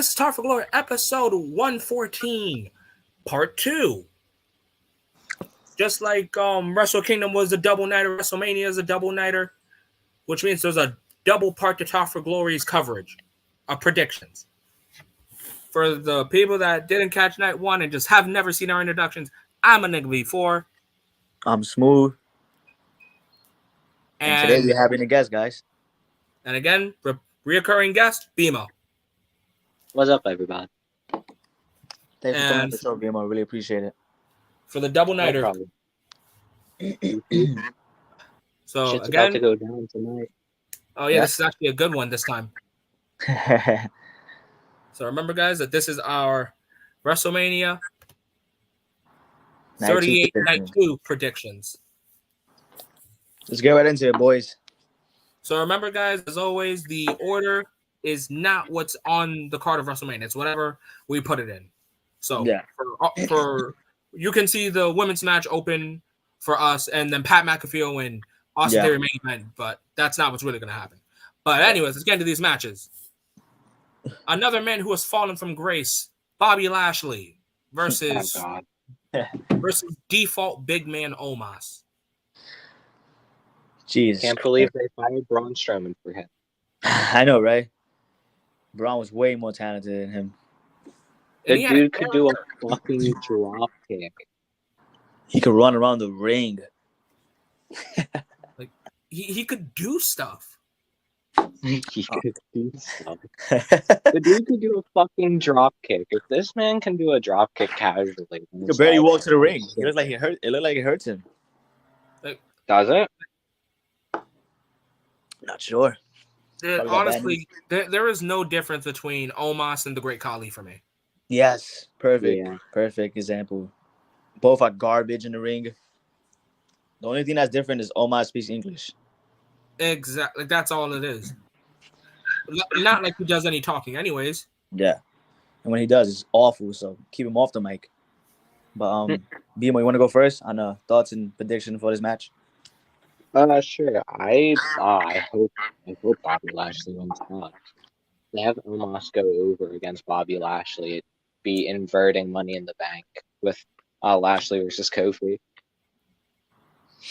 this is Talk for Glory, episode 114, part 2. Just like Wrestle Kingdom was a double nighter, WrestleMania is a double nighter, which means there's a double part to Talk for Glory's coverage of predictions. For the people that didn't catch night 1 and just have never seen our introductions, I'm a nigga before. I'm Smooth. And today we're having a guest, guys. And again, reoccurring guest, Beamo. What's up, everybody? Thanks for coming on the show, Beamo. I really appreciate it. For the double nighter. So shit's again, about to go down tonight. Oh yeah, this is actually a good one this time. So remember, guys, that this is our WrestleMania 38 Night 2 predictions. Let's get right into it, boys. So remember, guys, as always, the order is not what's on the card of WrestleMania. It's whatever we put it in. So yeah, for you can see the women's match open for us, and then Pat McAfee and Austin Theory main event, but that's not what's really going to happen. But anyways, let's get into these matches. Another man who has fallen from grace, Bobby Lashley versus default big man Omos. Jeez. Can't believe they fired Braun Strowman for him. I know, right? Braun was way more talented than him. The dude could do a fucking drop kick. He could run around the ring. Like he could do stuff. He could do stuff. The dude could do a fucking drop kick. If this man can do a drop kick casually, he could barely walk to the ring. It looked like it hurt. It looked like it hurts him. Does it? Not sure. Honestly, there is no difference between Omos and the Great Khali for me. Yes, perfect. Yeah. Perfect example. Both are garbage in the ring. The only thing that's different is Omos speaks English. Exactly. That's all it is. Not like he does any talking anyways. Yeah. And when he does, it's awful, so keep him off the mic. But, Beamo, you want to go first on thoughts and prediction for this match? Sure. I hope Bobby Lashley wins out. They have Omos go over against Bobby Lashley. It'd be inverting Money in the Bank with Lashley versus Kofi.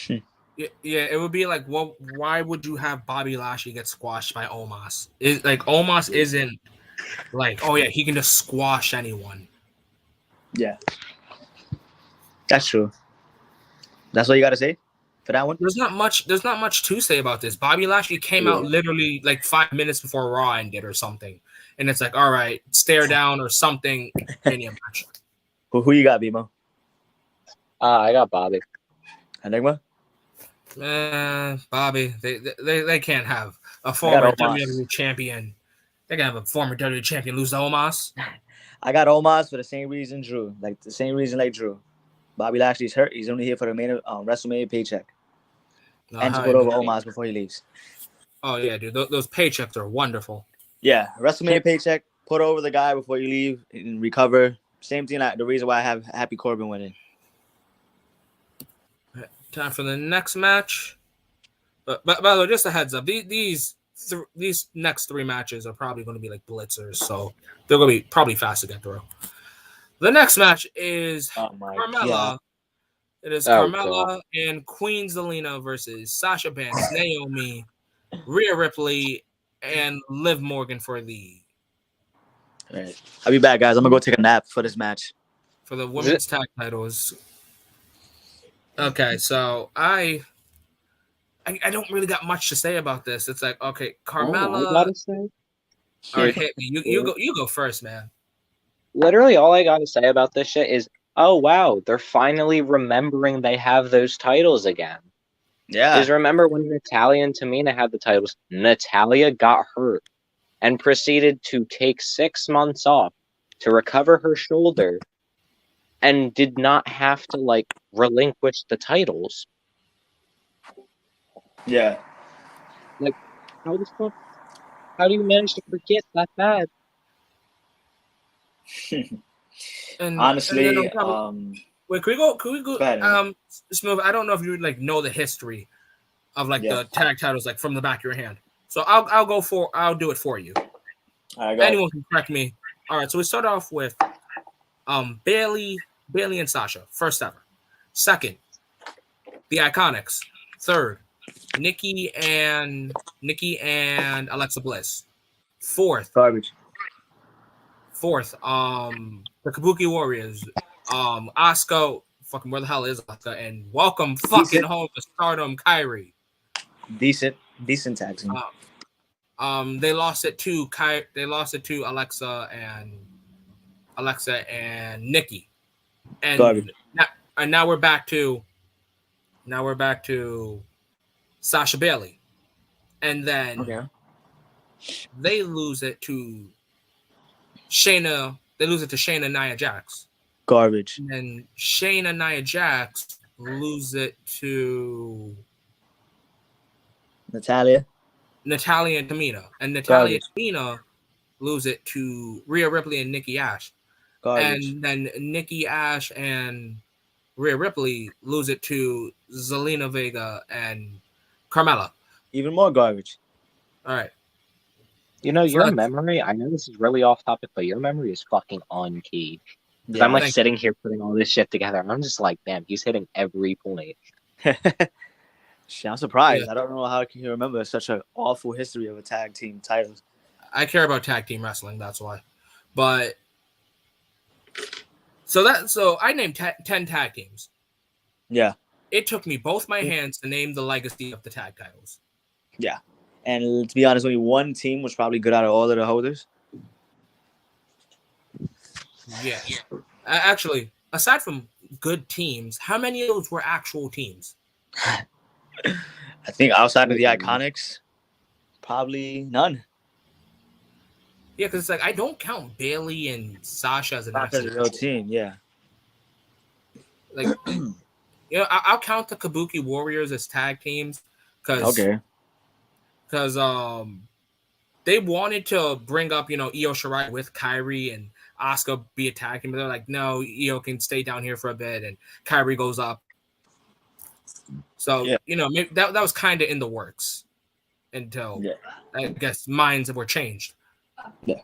Yeah, it would be like, well, why would you have Bobby Lashley get squashed by Omos? Omos isn't like, oh yeah, he can just squash anyone. Yeah, that's true. That's what you got to say for that one. There's not much to say about this. Bobby Lashley came out literally like 5 minutes before Raw ended or something, and it's like, all right, stare down or something. Match. Who you got, Beamo? I got Bobby. Enigma? Bobby. They can't have a former WWE champion. They can have a former WWE champion lose to Omos. I got Omos for the same reason Drew. Like the same reason like Drew. Bobby Lashley's hurt. He's only here for the main WrestleMania paycheck. And to put over Omos before he leaves. Oh yeah, dude. Those paychecks are wonderful. Yeah, WrestleMania paycheck. Put over the guy before you leave and recover. Same thing. Like the reason why I have Happy Corbin winning. Time for the next match. But by the way, just a heads up, these next 3 matches are probably going to be like blitzers, so they're going to be probably fast to get through. The next match is Carmella. God. It is Carmella and Queen Zelina versus Sasha Banks, Naomi, Rhea Ripley, and Liv Morgan for the. All right. I'll be back, guys. I'm gonna go take a nap for this match. For the women's tag titles. Okay, so I don't really got much to say about this. It's like, okay, Carmella. I gotta say. All right, hit me. You go first, man. Literally, all I gotta say about this shit is, oh wow, they're finally remembering they have those titles again. Yeah. Because remember when Natalya and Tamina had the titles, Natalya got hurt and proceeded to take 6 months off to recover her shoulder and did not have to relinquish the titles. Yeah. Like, how do you manage to forget that bad? Honestly, wait, can we go? Ahead, Smooth, I don't know if you know the history of the tag titles from the back of your hand. So I'll do it for you. Anyone can correct me All right, so we start off with Bailey and Sasha, first ever. Second, the Iconics. Third, Nikki and Alexa Bliss. Fourth, Garbage. The Kabuki Warriors. Asuka, fucking where the hell is Asuka? And welcome fucking home to Stardom, Kyrie. Decent tag team. They lost it to Alexa and Nikki. And garbage. Now we're back to Sasha Bailey. And then they lose it to Shayna. They lose it to Shayna Nia Jax. Garbage. And then Shayna Nia Jax lose it to Natalya and Tamina. And Natalya and Tamina lose it to Rhea Ripley and Nikki Ash. Garbage. And then Nikki Ash and Rhea Ripley lose it to Zelina Vega and Carmella. Even more garbage. All right. You know, your memory, I know this is really off topic, but your memory is fucking on key. Yeah, I'm like sitting here putting all this shit together. And I'm just like, damn, he's hitting every point. I'm surprised. Yeah. I don't know how can you remember such an awful history of a tag team titles. I care about tag team wrestling, that's why. But so I named 10 tag teams. Yeah. It took me both my hands to name the legacy of the tag titles. Yeah. And to be honest, only one team was probably good out of all of the holders. Yeah. Actually, aside from good teams, how many of those were actual teams? I think outside of the Iconics, probably none. Yeah, because it's like I don't count Bailey and Sasha as an real team. Yeah. Like, you know, I'll count the Kabuki Warriors as tag teams because they wanted to bring up, you know, Io Shirai with Kyrie and Asuka be a tag team, but they're like, no, Io can stay down here for a bit, and Kyrie goes up. So you know, maybe that was kind of in the works until I guess minds were changed. Yeah.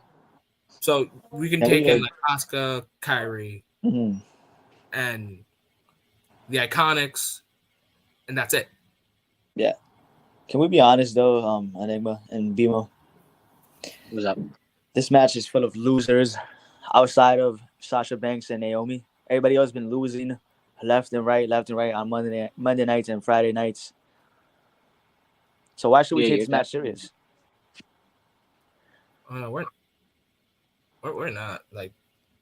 So we can take in like Asuka, Kyrie, and the Iconics, and that's it. Yeah. Can we be honest though, Enigma and Beamo? What's up? This match is full of losers. Outside of Sasha Banks and Naomi, everybody else has been losing left and right on Monday nights and Friday nights. So why should we take this match serious? We're not. Like,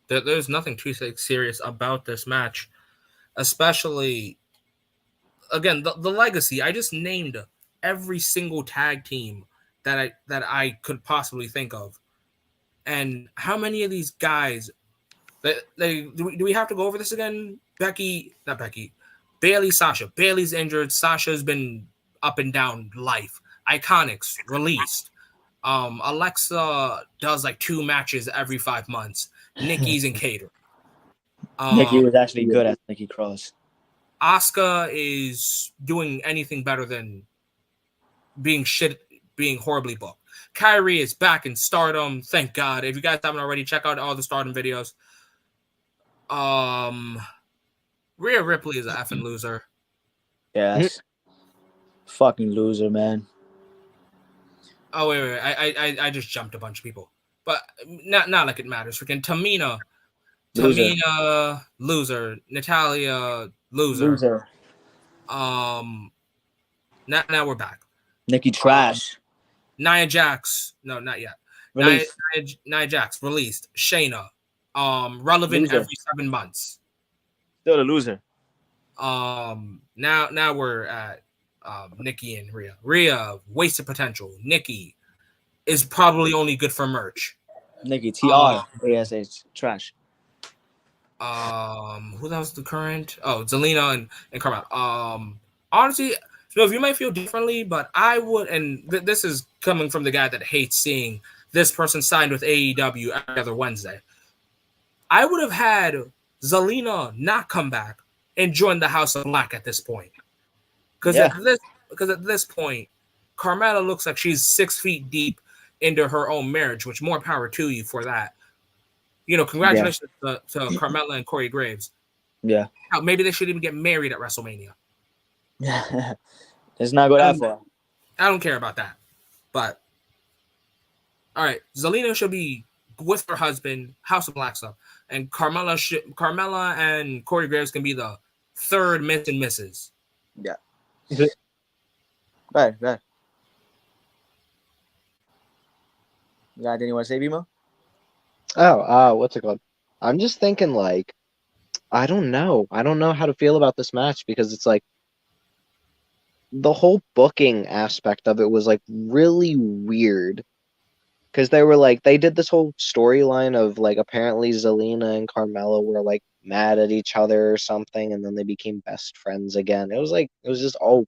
there's nothing too serious about this match, especially again the legacy. I just named every single tag team that I could possibly think of. And how many of these guys do we have to go over this again? Bailey, Sasha. Bailey's injured. Sasha's been up and down life. Iconics released. Alexa does like 2 matches every 5 months. Nikki's in cater. Nikki was actually good at Nikki Cross. Asuka is doing anything better than being horribly booked. Kyrie is back in Stardom. Thank God. If you guys haven't already, check out all the Stardom videos. Rhea Ripley is an effing loser. Yes. Fucking loser, man. Oh, wait. I just jumped a bunch of people. But not like it matters. Freaking Tamina, loser. Natalya, loser. Now we're back. Nikki trash. Nia Jax. No, not yet. Nia Jax released. Shayna. Relevant loser. Every 7 months. Still a loser. Now we're at Nikki and Rhea. Rhea, wasted potential. Nikki is probably only good for merch. Nikki TR. ASH trash. Who that was the current? Oh, Zelina and Carmella. Honestly, so you might feel differently, but I would, and this is coming from the guy that hates seeing this person signed with AEW every other Wednesday. I would have had Zelina not come back and join the House of Black at this point. Because at this point, Carmella looks like she's 6 feet deep into her own marriage, which more power to you for that. Congratulations to Carmella and Corey Graves. Yeah. Now, maybe they should even get married at WrestleMania. Let's not go that far. I don't care about that. But, all right, Zelina should be with her husband, House of Black stuff. And Carmella and Corey Graves can be the third Miss and Mrs. Yeah. Right. You got anything you want to say, Beamo? What's it called? I'm just thinking, like, I don't know. I don't know how to feel about this match because it's like the whole booking aspect of it was like really weird. Because they did this whole storyline of like apparently Zelina and Carmella were like mad at each other or something, and then they became best friends again. It was just all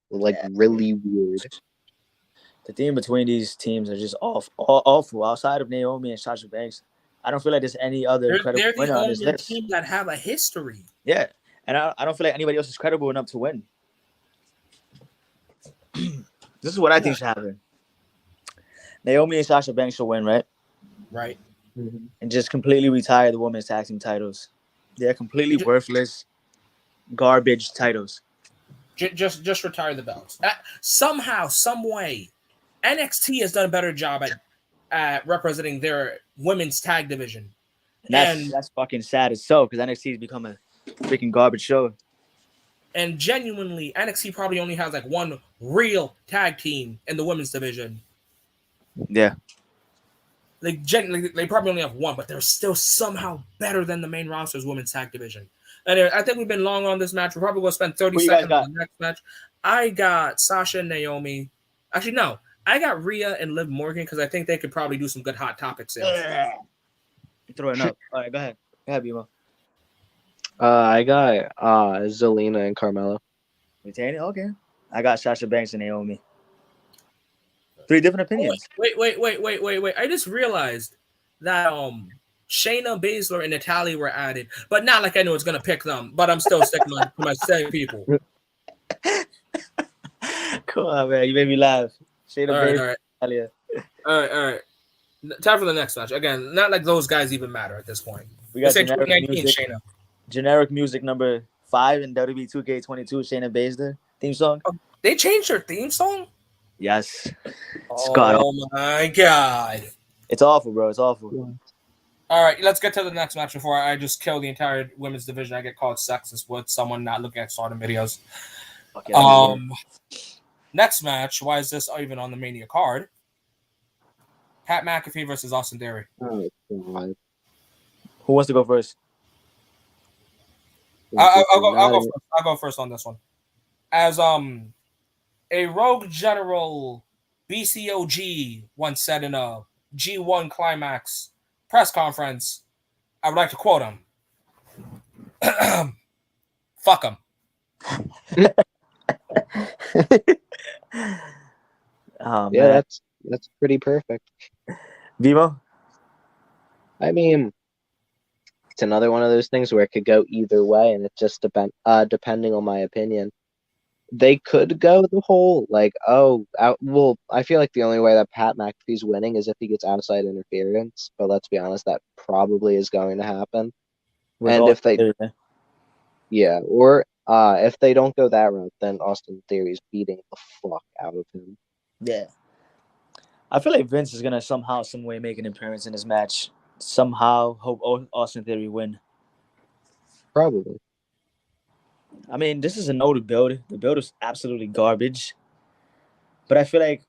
like really weird. The theme between these teams are just awful. Outside of Naomi and Sasha Banks, I don't feel like there's any other credible They're the winner on this only list. team that have a history. Yeah, and I don't feel like anybody else is credible enough to win. This is what I think should happen. Naomi and Sasha Banks should win, right? Right. Mm-hmm. And just completely retire the women's tag team titles. They're completely worthless, garbage titles. Just retire the belts. Somehow, some way, NXT has done a better job at representing their women's tag division. That's fucking sad as so, because NXT has become a freaking garbage show. And genuinely, NXT probably only has like one real tag team in the women's division. Yeah. Like genuinely, they probably only have one, but they're still somehow better than the main roster's women's tag division. Anyway, I think we've been long on this match. We're probably going to spend 30 seconds on the next match. I got Sasha and Naomi. Actually, no. I got Rhea and Liv Morgan because I think they could probably do some good Hot Topic sales. Throwing up. All right, go ahead. Go ahead, Beamo. I got Zelina and Carmella. Retaining? Okay. I got Sasha Banks and Naomi. 3 different opinions. Wait. I just realized that Shayna Baszler and Natalia were added, but not like I know it's gonna pick them. But I'm still sticking to my same people. Come on, man. You made me laugh. Shayna Baszler, Natalia. All right. Time for the next match. Again, not like those guys even matter at this point. We got generic music number 5 in WWE 2K22. Shayna Baszler theme song. Oh, they changed their theme song. Yes. Oh my god. It's awful, bro. It's awful. Yeah. All right, let's get to the next match before I just kill the entire women's division. I get called sexist with someone not looking at Stardom videos. Okay, next match. Why is this even on the Mania card? Pat McAfee versus Austin Theory. Oh god. Who wants to go first? I'll go first on this one. As a rogue general BCOG once said in a G1 Climax press conference, I would like to quote him. Fuck him. Oh, yeah, that's pretty perfect. Beamo? I mean, it's another one of those things where it could go either way, and it just depending on my opinion. They could go the whole, like, I feel like the only way that Pat McAfee's winning is if he gets outside interference, but let's be honest, that probably is going to happen. And if they, or if they don't go that route, then Austin Theory's beating the fuck out of him. Yeah. I feel like Vince is going to somehow, some way make an appearance in this match. Somehow hope Austin Theory win. Probably. I mean, this is an older build. The build is absolutely garbage. But I feel like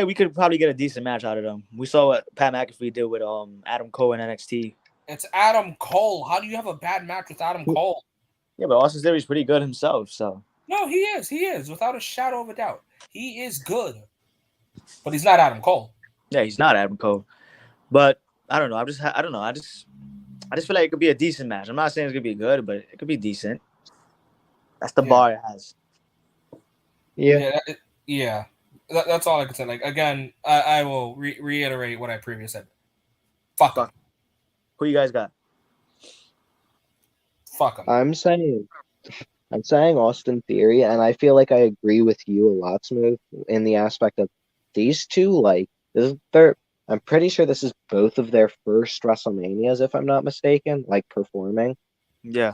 we could probably get a decent match out of them. We saw what Pat McAfee did with Adam Cole in NXT. It's Adam Cole. How do you have a bad match with Adam Cole? Yeah, but Austin Theory's pretty good himself, so. No, he is. He is, without a shadow of a doubt. He is good. But he's not Adam Cole. Yeah, he's not Adam Cole. But I don't know. I just feel like it could be a decent match. I'm not saying it's gonna be good, but it could be decent. That's the bar it has. Yeah. That's all I can say. Like, again, I will reiterate what I previously said. Fuck him. Who you guys got? Fuck him. I'm saying Austin Theory, and I feel like I agree with you a lot, Smooth, in the aspect of these two. Like, they're I'm pretty sure this is both of their first WrestleManias, if I'm not mistaken, like performing. Yeah.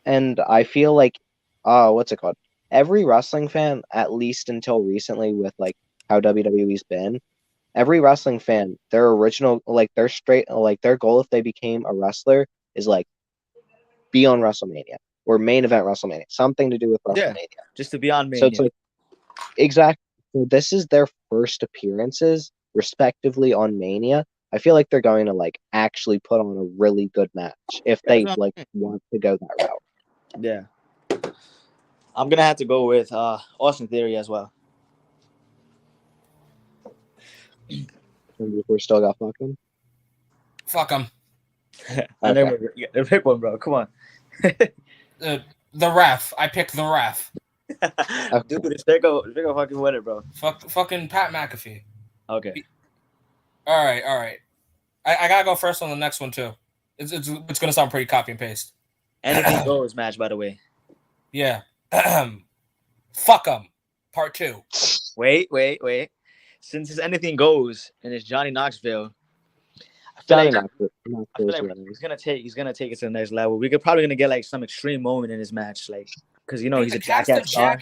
And I feel like, what's it called? Every wrestling fan, at least until recently, with like how WWE's been, every wrestling fan, their original, like their straight, like their goal if they became a wrestler is like be on WrestleMania or main event WrestleMania, something to do with Yeah. WrestleMania. Just to be on So it's Mania. like exactly. So this is their first appearances, respectively, on Mania. I feel like they're going to like actually put on a really good match if That's they what I'm like saying. want to go that route. Yeah. I'm gonna have to go with Austin Theory as well. And we're still got fucking. Fuck them. I Okay. never you gotta pick one, bro. Come on. The ref. I picked the ref. Dude, it's Vigo fucking winner, bro. Fucking Pat McAfee. Okay. All right. I gotta go first on the next one too. It's gonna sound pretty copy and paste. Anything goes match, by the way. Yeah. Fuck them. Part 2. Wait. Since it's anything goes and it's Johnny Knoxville, I feel Johnny like he's gonna take it to the next level. We're probably gonna get like some extreme moment in his match, like because you know he's a jackass star.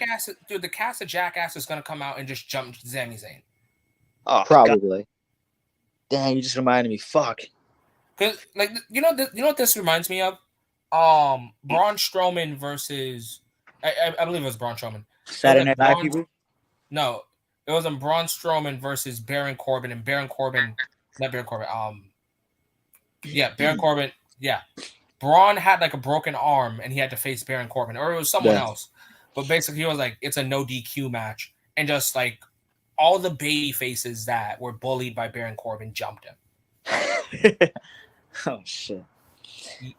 Dude, the cast of Jackass is gonna come out and just jump Sami Zayn. Oh, Probably. God. Dang, you just reminded me. Fuck. Cause like you know what this reminds me of? Braun Strowman versus I believe it was Braun Strowman. Saturday Night Live people. No, it was Braun Strowman versus Baron Corbin, and Baron Corbin, not Baron Corbin. Baron Corbin. Yeah, Braun had like a broken arm, and he had to face Baron Corbin, or it was someone else. But basically, he was like, it's a no DQ match, and just like all the baby faces that were bullied by Baron Corbin jumped him. Oh shit!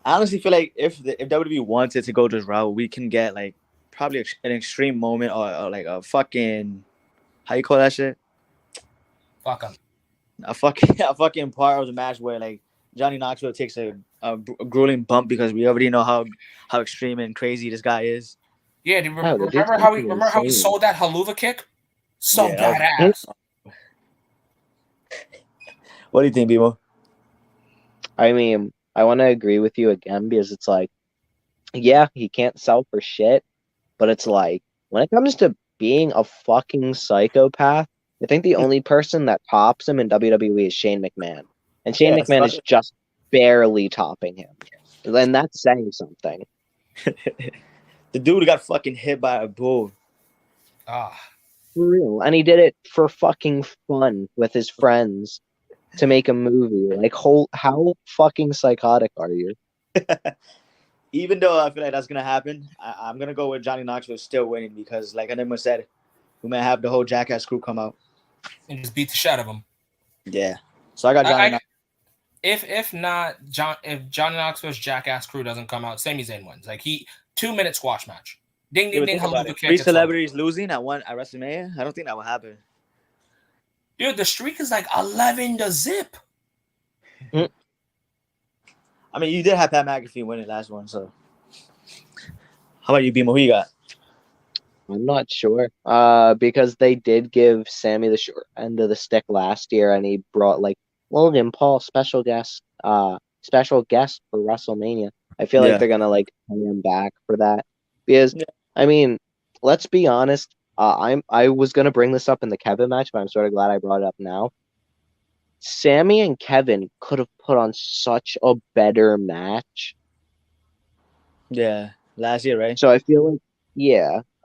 I honestly feel like if WWE wanted to go this route, we can get like probably an extreme moment or like a fucking how you call that shit? Fuck him. A fucking part of the match where like Johnny Knoxville takes a grueling bump because we already know how extreme and crazy this guy is. Yeah, remember how he sold that haluva kick? So badass. What do you think, Beamo? I mean, I want to agree with you again because it's like, yeah, he can't sell for shit, but it's like when it comes to being a fucking psychopath, I think the only person that tops him in WWE is Shane McMahon, and Shane McMahon is just barely topping him, and that's saying something. The dude got fucking hit by a bull. Ah. For real. And he did it for fucking fun with his friends to make a movie. Like, how fucking psychotic are you? Even though I feel like that's going to happen, I'm going to go with Johnny Knoxville still winning because, like Anima said, we might have the whole Jackass crew come out. And just beat the shit out of him. Yeah. So I got Johnny Knoxville. If Johnny Knoxville's Jackass crew doesn't come out, Sami Zayn wins. Like 2-minute squash match. Ding ding ding. Haluva kick. 3 celebrities losing at WrestleMania. I don't think that will happen. Dude, the streak is like 11-0. I mean, you did have Pat McAfee win it last one, so. How about you, Beamo? Who you got? I'm not sure. Because they did give Sami the short end of the stick last year, and he brought like Logan Paul special guest for WrestleMania. I feel like they're gonna like pay him back for that because I mean, let's be honest. I was gonna bring this up in the Kevin match, but I'm sort of glad I brought it up now. Sami and Kevin could have put on such a better match. Yeah, last year, right? So I feel like,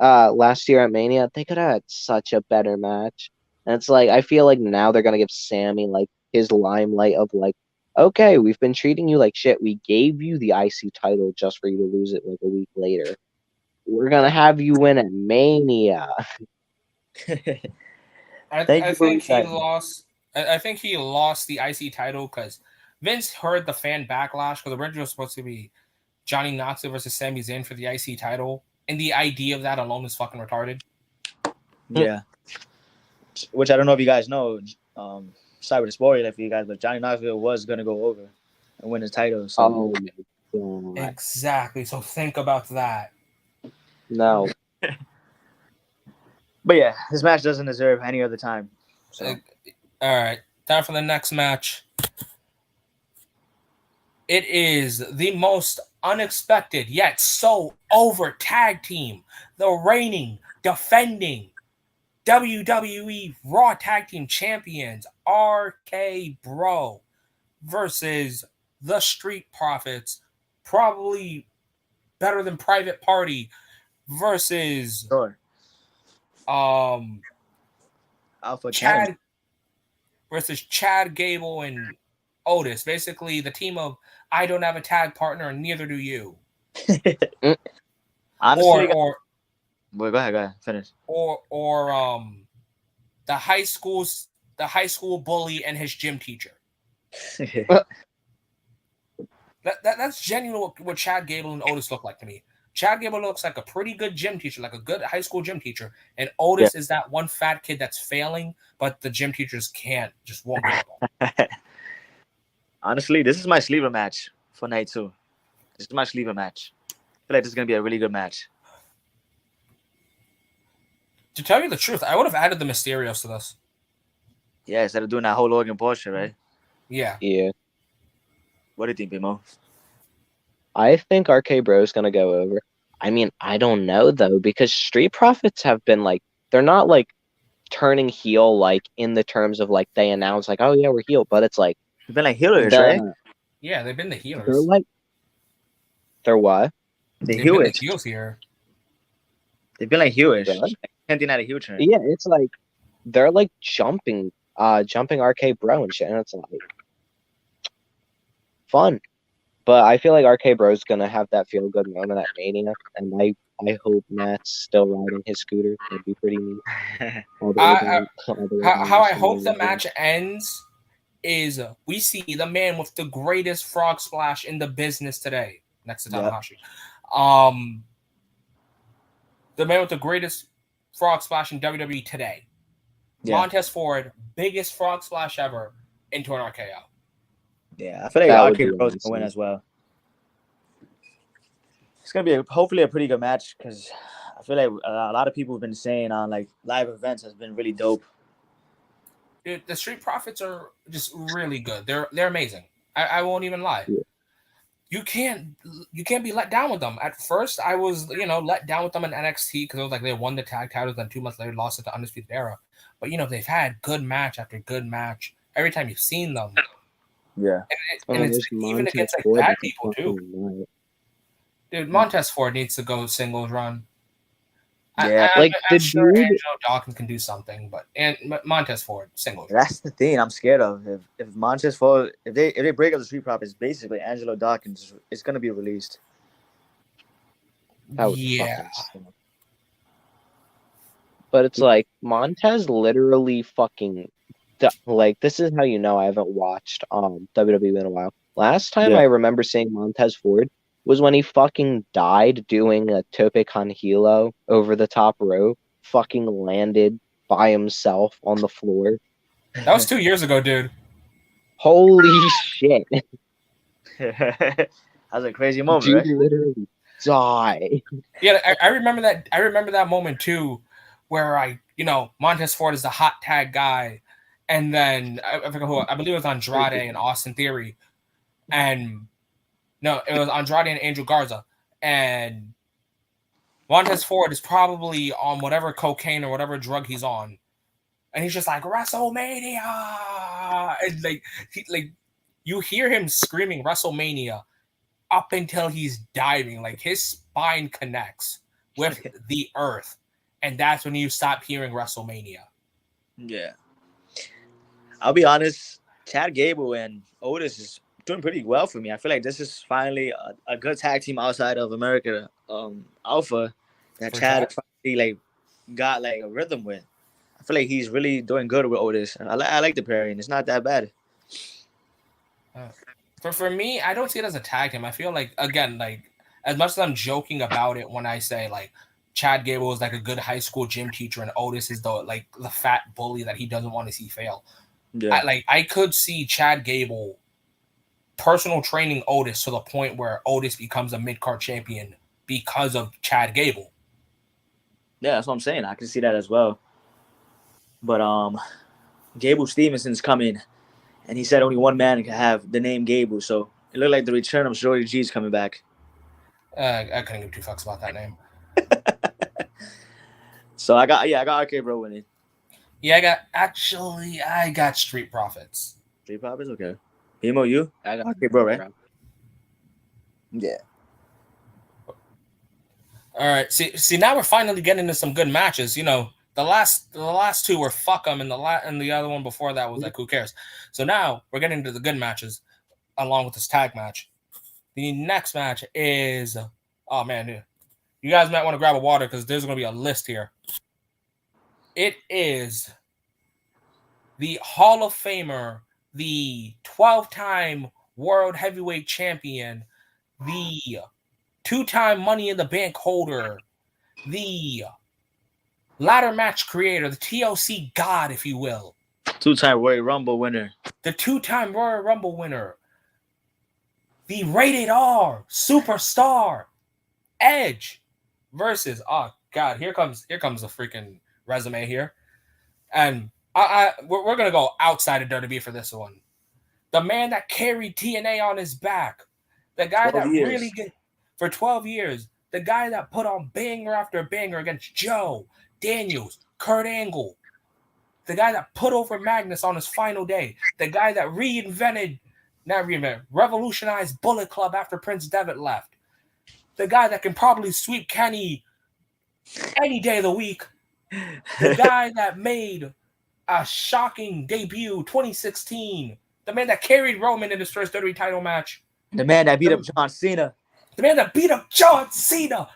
last year at Mania, they could have had such a better match. And it's like, I feel like now they're going to give Sami, like, his limelight of, like, okay, we've been treating you like shit. We gave you the IC title just for you to lose it, like, a week later. We're going to have you win at Mania. I think he lost the IC title because Vince heard the fan backlash because originally it was supposed to be Johnny Knoxville versus Sami Zayn for the IC title, and the idea of that alone is fucking retarded. Yeah. Which I don't know if you guys know. Sorry to spoil it for you guys, but Johnny Knoxville was gonna go over and win his title. So. Oh, exactly. So think about that. No. But yeah, this match doesn't deserve any other time. So. All right. Time for the next match. It is the most unexpected yet so over tag team. The reigning, defending WWE Raw Tag Team Champions RKBro versus the Street Profits, probably better than Private Party versus Sure. Alpha Chad versus Chad Gable and Otis. Basically, the team of I don't have a tag partner and neither do you. Honestly, or go ahead, finish. Or the high school bully and his gym teacher. That's genuinely what Chad Gable and Otis look like to me. Chad Gable looks like a pretty good gym teacher, like a good high school gym teacher, and Otis is that one fat kid that's failing, but the gym teachers won't get him. Honestly, this is my sleeper match for night 2. This is my sleeper match. I feel like this is gonna be a really good match. To tell you the truth, I would have added the Mysterios to this. Yeah, instead of doing that whole Logan bullshit, right? Yeah. Yeah. What do you think, Beamo? I think RK-Bro is going to go over. I mean, I don't know, though, because Street Profits have been, like, they're not, like, turning heel, like, in the terms of, like, they announce, like, oh, yeah, we're heel, but it's, like... They've been, like, healers, right? Yeah, they've been the healers. They're, like... They're what? They've been the heels here. They've been, like, heelish. Really? Hinting at a heel turn. Yeah, it's, like, they're, like, jumping RK-Bro and shit, and it's, like... fun. But I feel like RK-Bro is gonna have that feel good moment at Mania, and I hope Matt's still riding his scooter. That'd be pretty neat. How I hope the match ends is we see the man with the greatest frog splash in the business today, next to Tanahashi. The man with the greatest frog splash in WWE today. Yeah. Montez Ford, biggest frog splash ever into an RKO. Yeah, I feel like RK-Bro is going to win as well. It's going to be hopefully a pretty good match because I feel like a lot of people have been saying on like live events has been really dope. Dude, the Street Profits are just really good. They're amazing. I won't even lie. Yeah. You can't be let down with them. At first, I was let down with them in NXT because it was like they won the tag titles, then 2 months later lost it to Undisputed Era. But they've had good match after good match every time you've seen them. Yeah, and it's even against like bad people too. Night. Dude, Montez Ford needs to go singles run. Yeah, I'm sure Angelo Dawkins can do something, but Montez Ford singles. That's the thing I'm scared of. If Montez Ford, if they break up the Street Profits, basically Angelo Dawkins is going to be released. Yeah. But it's like Montez literally fucking. Like, this is how I haven't watched WWE in a while. Last time I remember seeing Montez Ford was when he fucking died doing a tope con hilo over the top rope, fucking landed by himself on the floor. That was 2 years ago, dude. Holy shit. That was a crazy moment, dude, right? Literally died. Yeah, I remember that. I remember that moment too, where Montez Ford is the hot tag guy. And then I forget who, I believe it was Andrade and Austin Theory. And no, it was Andrade and Angel Garza. And Montez Ford is probably on whatever cocaine or whatever drug he's on. And he's just like, WrestleMania! And you hear him screaming WrestleMania up until he's diving. Like his spine connects with the earth. And that's when you stop hearing WrestleMania. Yeah. I'll be honest, Chad Gable and Otis is doing pretty well for me. I feel like this is finally a good tag team outside of America Alpha that Chad finally got a rhythm with. I feel like he's really doing good with Otis. I like the pairing. It's not that bad. For me, I don't see it as a tag team. I feel like, again, as much as I'm joking about it when I say Chad Gable is a good high school gym teacher and Otis is the fat bully that he doesn't want to see fail. Yeah. I could see Chad Gable personal training Otis to the point where Otis becomes a mid-card champion because of Chad Gable. Yeah, that's what I'm saying. I can see that as well. But Gable Stevenson's coming and he said only one man can have the name Gable. So it looked like the return of Shorty G's coming back. I couldn't give two fucks about that name. So I got RKBro winning. Yeah, I got Street Profits. Street Profits, okay. Beamo, you? I got RKBro, right? Yeah. All right. See, now we're finally getting into some good matches. You know, the last two were fuck 'em, and the other one before that was like who cares. So now we're getting into the good matches, along with this tag match. The next match is, oh man, you guys might want to grab a water because there's going to be a list here. It is the Hall of Famer, the 12-time World Heavyweight Champion, the 2-time Money in the Bank holder, the ladder match creator, the TLC god, if you will. 2-time Royal Rumble winner. The 2-time Royal Rumble winner. The rated R superstar, Edge, versus, oh god, here comes the freaking resume here, and we're gonna go outside of WWE for this one. The man that carried TNA on his back, the guy that really for 12 years, the guy that put on banger after banger against Joe, Daniels, Kurt Angle, the guy that put over Magnus on his final day, the guy that revolutionized Bullet Club after Prince Devitt left, the guy that can probably sweep Kenny any day of the week, the guy that made a shocking debut 2016, the man that carried Roman in his first WWE title match, the man that beat up John Cena,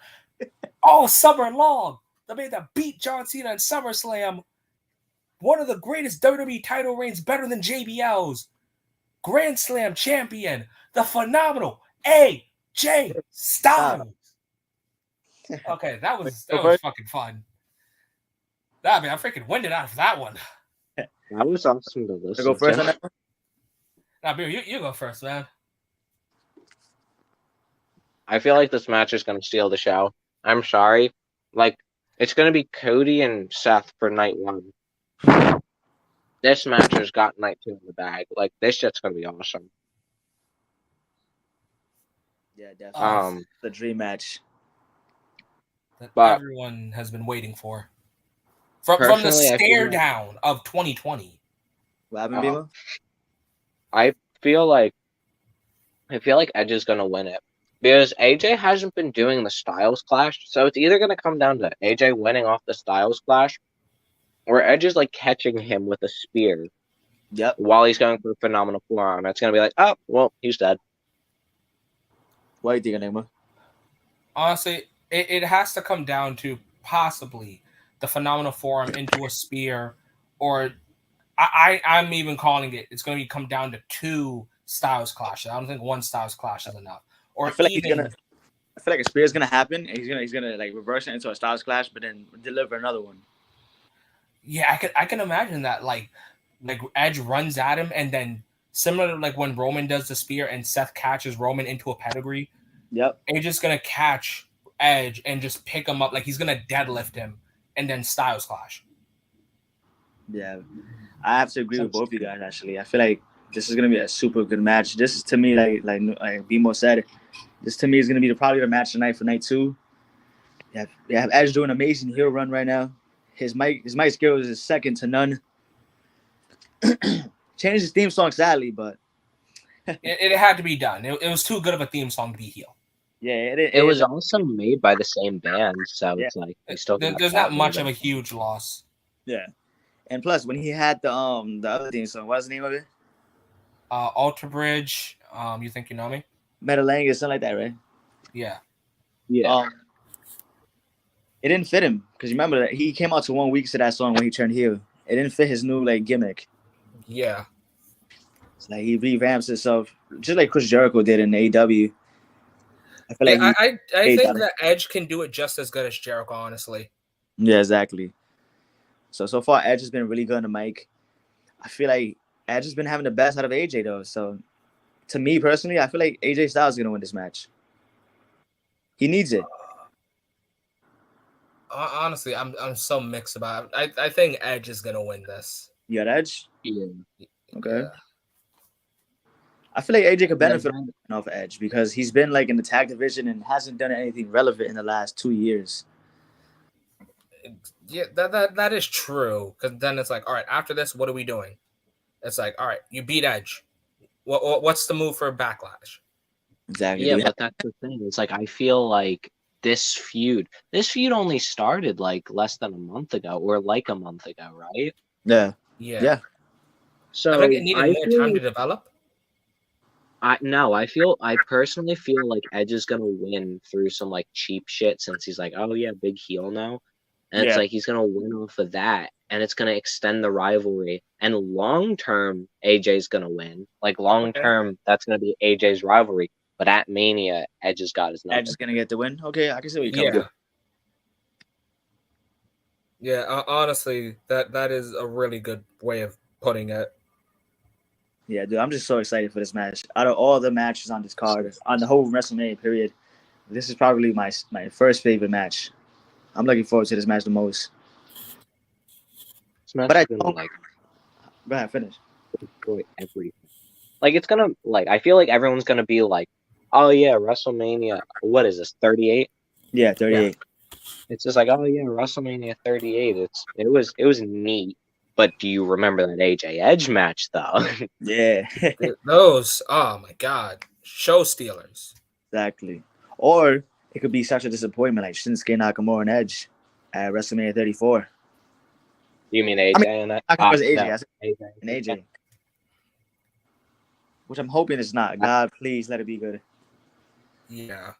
all summer long, the man that beat John Cena in SummerSlam, one of the greatest WWE title reigns, better than JBL's, Grand Slam champion, the phenomenal AJ Styles. Okay, that was fucking fun. I mean, I freaking winded out of that one. That was awesome to listen. I go first on that one? Nah, Beer, you go first, man. I feel like this match is going to steal the show. I'm sorry. Like, it's going to be Cody and Seth for night 1. This match has got night 2 in the bag. Like, this shit's going to be awesome. Yeah, definitely. The dream match that everyone has been waiting for. From the stare down of 2020. What happened, Beamo? I feel like Edge is going to win it. Because AJ hasn't been doing the Styles Clash, so it's either going to come down to AJ winning off the Styles Clash, or Edge is like catching him with a spear. Yep. While he's going for a phenomenal forearm. It's going to be like, oh, well, he's dead. What do you think, Enigma? Honestly, it has to come down to possibly the phenomenal forearm into a spear, or I'm even calling it. It's going to come down to 2 Styles Clashes. I don't think 1 Styles Clash is enough. Or I feel like a spear is gonna happen, and he's gonna like reverse it into a Styles Clash, but then deliver another one. Yeah, I can imagine that. Like Edge runs at him, and then similar to like when Roman does the spear and Seth catches Roman into a pedigree. Yep. Edge is gonna catch Edge and just pick him up, like he's gonna deadlift him, and then Styles Clash. Yeah, I have to agree with both of you guys. Actually, I feel like this is gonna be a super good match. This is to me like Beamo said. This to me is gonna be probably the match tonight for night 2. You have Edge doing an amazing heel run right now. His mic skills is second to none. Changed his theme song sadly, but it had to be done. It was too good of a theme song to be heel. Yeah, it was also made by the same band, so it's like there's not much of a huge loss. Yeah, and plus when he had the other theme song, what's the name of it? Alter Bridge. You think you know me? Metalangus, something like that, right? Yeah. Yeah. It didn't fit him because remember that he came out to 1 week to that song when he turned heel. It didn't fit his new like gimmick. Yeah. It's like he revamps himself just like Chris Jericho did in AEW. I feel like I think that Edge can do it just as good as Jericho, honestly. Yeah, exactly. So far Edge has been really good on the mic. I feel like Edge has been having the best out of AJ though. So to me personally, I feel like AJ Styles is gonna win this match. He needs it. Honestly, I'm so mixed about it. I think Edge is gonna win this. You got Edge? Yeah. Okay. Yeah. I feel like AJ could Yeah, benefit off Edge because he's been like in the tag division and hasn't done anything relevant in the last 2 years. Yeah, that is true. Because then it's like, all right, after this, what are we doing? It's like, all right, you beat Edge. What's the move for Backlash? Exactly. yeah, but that's the thing. It's like I feel like this feud only started like less than a month ago, or like a month ago, right? Yeah. Yeah. Yeah. I feel like it So needed I more feel time to like develop. I personally feel like Edge is gonna win through some like cheap shit since he's like, oh yeah, big heel now. And it's Yeah. like he's gonna win off of that, and it's gonna extend the rivalry. And long term, AJ's gonna win. Like long Okay. term, that's gonna be AJ's rivalry. But at Mania, Edge has got his number. Edge is gonna get the win. Okay, I can see what you're coming Yeah. from. Yeah, honestly, that is a really good way of putting it. Yeah, dude, I'm just so excited for this match. Out of all the matches on this card, on the whole WrestleMania period, this is probably my first favorite match. I'm looking forward to this match the most. This match But is gonna like go ahead, finish. destroy everything. Like it's gonna like I feel like everyone's gonna be like, oh yeah, WrestleMania. What is this? 38. Yeah, 38. It's just like, oh yeah, WrestleMania 38. It was neat. But do you remember that AJ Edge match though? Yeah, Those, oh my god, show stealers. exactly. Or it could be such a disappointment like Shinsuke Nakamura and Edge at WrestleMania 34. You mean AJ and that? Nakamura's AJ. No, I said AJ. an AJ. Which I'm hoping it's not. God, please let it be good. Yeah.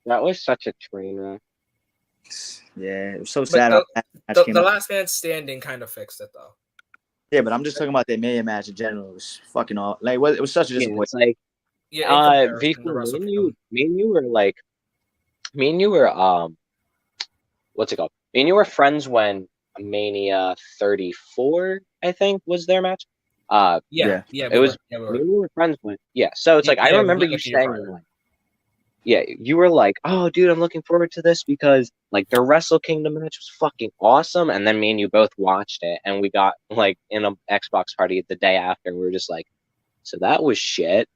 That was such a train wreck. Yeah, it was so But sad. how that match came the out. last man standing kind of fixed it though. Yeah, but I'm just talking about the Mania match in general. It was fucking all like it was such a Yeah, disappointment. it's like Yeah, in comparison to before Wrestle Kingdom. me and you were like, me and you were what's it called? Me and you were friends when Mania 34, I think, was their match. Yeah, it we was. were. Me and you were friends when. Yeah, so it's like I Yeah, remember we you went to your saying Friday. like, yeah, you were like, oh, dude, I'm looking forward to this because like the Wrestle Kingdom match was fucking awesome, and then me and you both watched it, and we got like in a Xbox party the day after, and we were just like, so that was shit.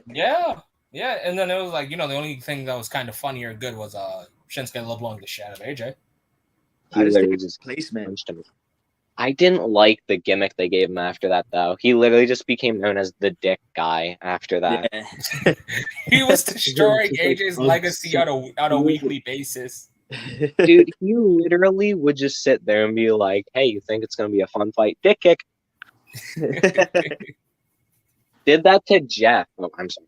Yeah, and then it was like, the only thing that was kind of funny or good was Shinsuke blowing the shit out of AJ. He I just think literally it's just placement. punched him. I didn't like the gimmick they gave him after that, though. He literally just became known as the dick guy after that. Yeah. He was destroying AJ's I'm legacy so- on a weekly basis. Dude, he literally would just sit there and be like, hey, you think it's going to be a fun fight? Dick kick. Did that to Jeff. Oh, I'm sorry.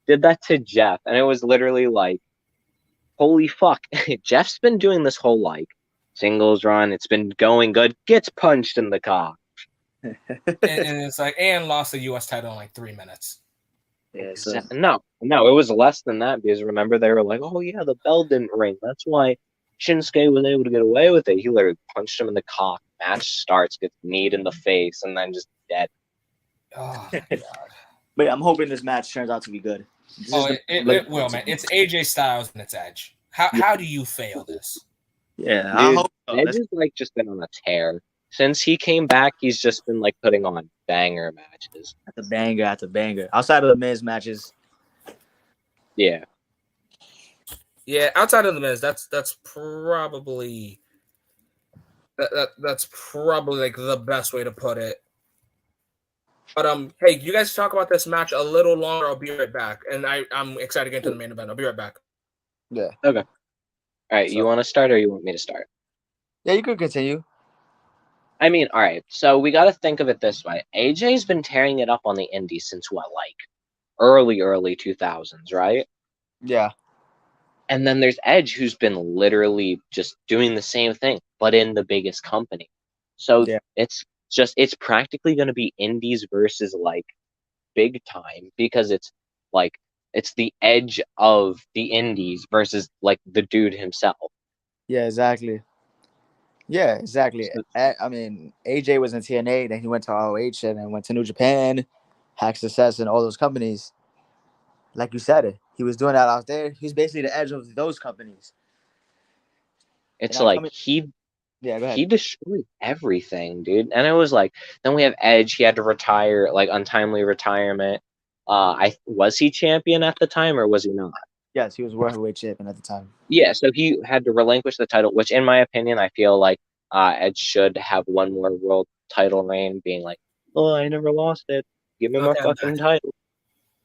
Did that to Jeff. And it was literally like, holy fuck. Jeff's been doing this whole, like, singles run. It's been going good. Gets punched in the cock. and it's like, and lost the U.S. title in like 3 minutes. Yeah, so No, it was less than that because remember they were like, oh yeah, the bell didn't ring. That's why Shinsuke was able to get away with it. He literally punched him in the cock. Match starts, gets kneed in the face, and then just dead. Oh my god. but I'm hoping this match turns out to be good. It will, man. It's AJ Styles and it's Edge. How do you fail this? Yeah, Dude, I hope so. Edge has like just been on a tear. Since he came back, he's just been like putting on banger matches. At the banger after banger. Outside of the men's matches, Yeah. Yeah, outside of the Miz, that's probably that's probably like the best way to put it. But hey, you guys talk about this match a little longer. I'll be right back, and I'm excited to get into the main event. I'll be right back. yeah, Okay. All right, So- you want to start or you want me to start? yeah, you could continue. I mean, all right. So we got to think of it this way. AJ's been tearing it up on the indies since what, like early 2000s, right? Yeah, And then there's Edge, who's been literally just doing the same thing, but in the biggest company. So Yeah. it's practically going to be indies versus like big time because it's like it's the Edge of the indies versus like the dude himself. yeah, exactly. Yeah, exactly. So- I mean, AJ was in TNA, then he went to ROH, and then went to New Japan, had success in all those companies. Like you said, he was doing that out there. He's basically the edge of those companies. It's And I like mean- he Yeah, go ahead. He destroyed everything, dude. And it was like, then we have Edge. He had to retire, like untimely retirement. Was he champion at the time or was he not? Yes, he was world heavyweight champion at the time. Yeah, so he had to relinquish the title, which, in my opinion, I feel like Edge should have one more world title reign, being like, "Oh, I never lost it. Give me my fucking title."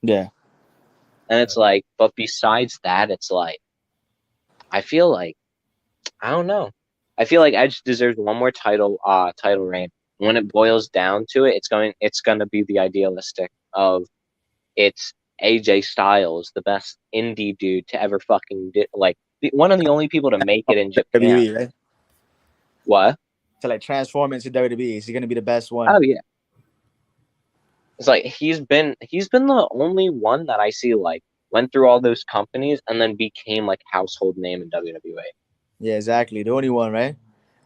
Yeah. And it's like, but besides that, it's like, I feel like, I don't know. I feel like Edge deserves one more title reign. When it boils down to it, it's going to be the idealistic of it's AJ Styles, the best indie dude to ever fucking one of the only people to make it in Japan. WWE, right? What? To like transform into WWE, is he gonna be the best one? Oh yeah. It's like he's been the only one that I see like went through all those companies and then became like household name in WWE. Yeah, exactly. The only one, right?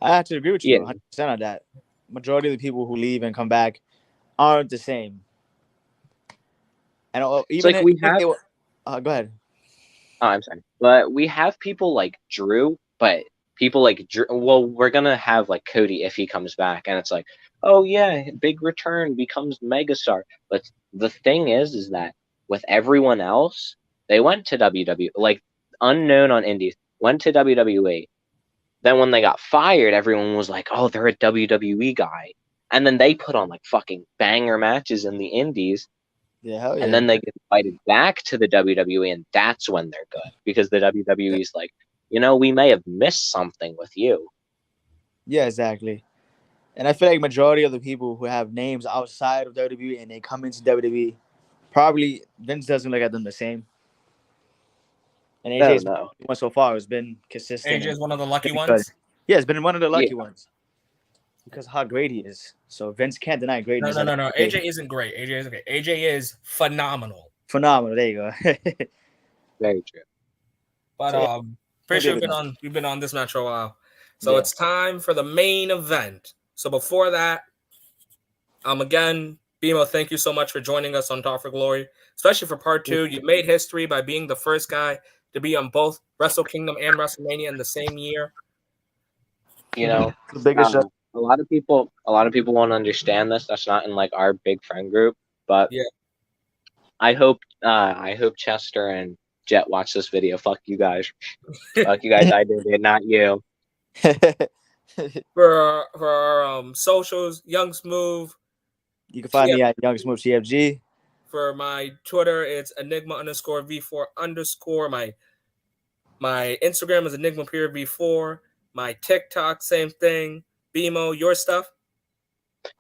I have to agree with you, Yeah. 100% on that. Majority of the people who leave and come back aren't the same. And even like we have. go ahead. Oh, I'm sorry, but we have people like Drew, but people like Drew. Well, we're gonna have like Cody if he comes back, and it's like, oh yeah, big return, becomes megastar. But the thing is that with everyone else, they went to WWE, like unknown on Indies, went to WWE. Then when they got fired, everyone was like, oh, they're a WWE guy, and then they put on like fucking banger matches in the Indies. Yeah, hell yeah. And then they get invited back to the WWE, and that's when they're good. Because the WWE's like, we may have missed something with you. Yeah, exactly. And I feel like majority of the people who have names outside of WWE and they come into WWE, probably Vince doesn't look at them the same. And AJ's one so far has been consistent. AJ's one of the lucky ones? Yeah, it's been one of the lucky ones. Because of how great he is. So Vince can't deny greatness. No. AJ isn't great. AJ isn't great. AJ is phenomenal. Phenomenal. There you go. Very true. But pretty sure we've been on this match for a while. So it's time for the main event. So before that, again, Beamo, thank you so much for joining us on Talk for Glory, especially for part 2. You made history by being the first guy to be on both Wrestle Kingdom and WrestleMania in the same year. The biggest a lot of people won't understand this. That's not in like our big friend group, but I hope Chester and Jet watch this video. Fuck you guys. Fuck you guys. I did it, not you. For our socials, Young Smooth. You can find me at Young Smooth TFG. For my Twitter, it's Enigma_V4_. My Instagram is EnigmaPeerV4. My TikTok, same thing. Beamo, your stuff?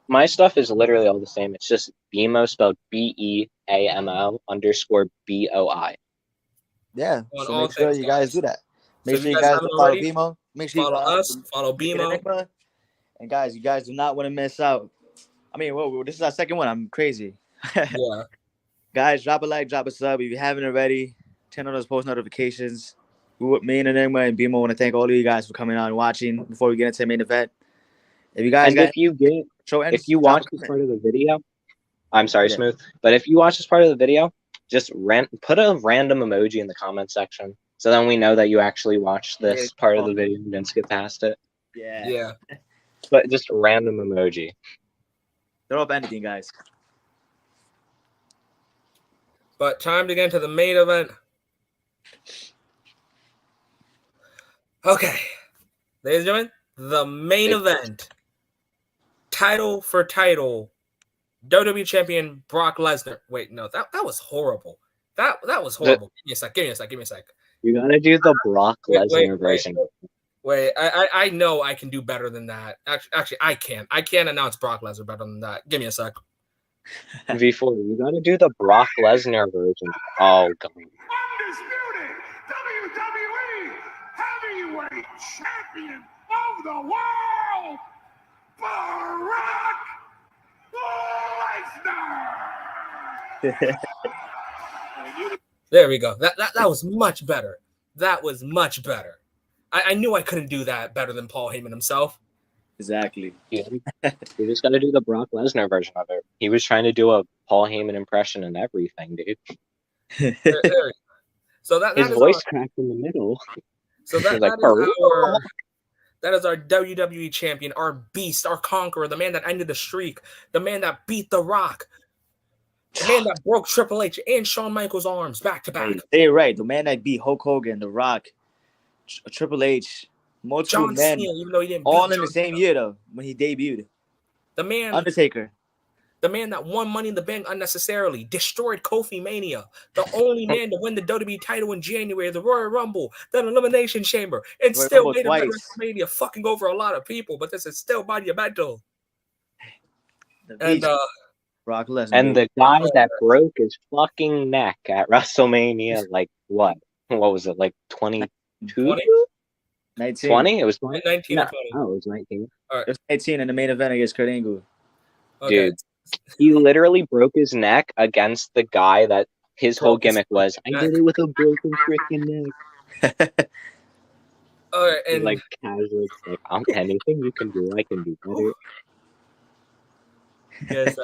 My stuff is literally all the same. It's just Beamo spelled BEAMO_BOI. Yeah. So make sure you guys do that. Make sure you guys follow Beamo. Make sure you follow us, follow Beamo. And guys, you guys do not want to miss out. I mean, this is our second one. I'm crazy. Yeah. Guys, drop a like, drop a sub if you haven't already. Turn on those post notifications. Me and Enigma and Beamo want to thank all of you guys for coming on and watching before we get into the main event. If you guys if you watch this part of the video, I'm sorry, Smooth, but if you watch this part of the video, just put a random emoji in the comment section, so then we know that you actually watched this part of the video and didn't skip past it. Yeah. But just a random emoji. Throw up anything, guys. But time to get into the main event. Okay, ladies and gentlemen, the main event. Title for title, WWE Champion Brock Lesnar. Wait, no, that was horrible. That was horrible. Give me a sec. You gotta do the Brock Lesnar version. Wait, I know I can do better than that. Actually, I can. I can announce Brock Lesnar better than that. Give me a sec. V4, you gotta do the Brock Lesnar version. Oh, God. Undisputed WWE Heavyweight Champion of the World, Brock Lesnar. There we go. That was much better. That was much better. I knew I couldn't do that better than Paul Heyman himself. Exactly. You just got to do the Brock Lesnar version of it. He was trying to do a Paul Heyman impression and everything, dude. There. So that his voice cracked in the middle. So that That is our WWE champion, our beast, our conqueror, the man that ended the streak, the man that beat The Rock, the man that broke Triple H and Shawn Michaels' arms back to back. Hey, you're right. The man that beat Hulk Hogan, The Rock, Triple H, multiple John men, Cena, even though he didn't all beat in the John same Cena. year though when he debuted. The man, Undertaker. the man that won Money in the Bank unnecessarily, destroyed Kofi Mania, the only man to win the WWE title in January, the Royal Rumble, the Elimination Chamber, and Royal still Rumble made him at twice. WrestleMania, fucking over a lot of people. But this is still monumental. The And beast, Brock Lesnar. And baby. the guy that broke his fucking neck at WrestleMania, like what? What was it? Like 22? 20? 19. 20? It was 20? 19 No. or 20. Oh, it was 19. It was 18 in the main event against Kurt Angle. Okay. Dude, he literally broke his neck against the guy that his whole Broke his gimmick was, I neck. did it with a broken freaking neck. All right, and Like, casual, like, anything you can do, I can do better. yes,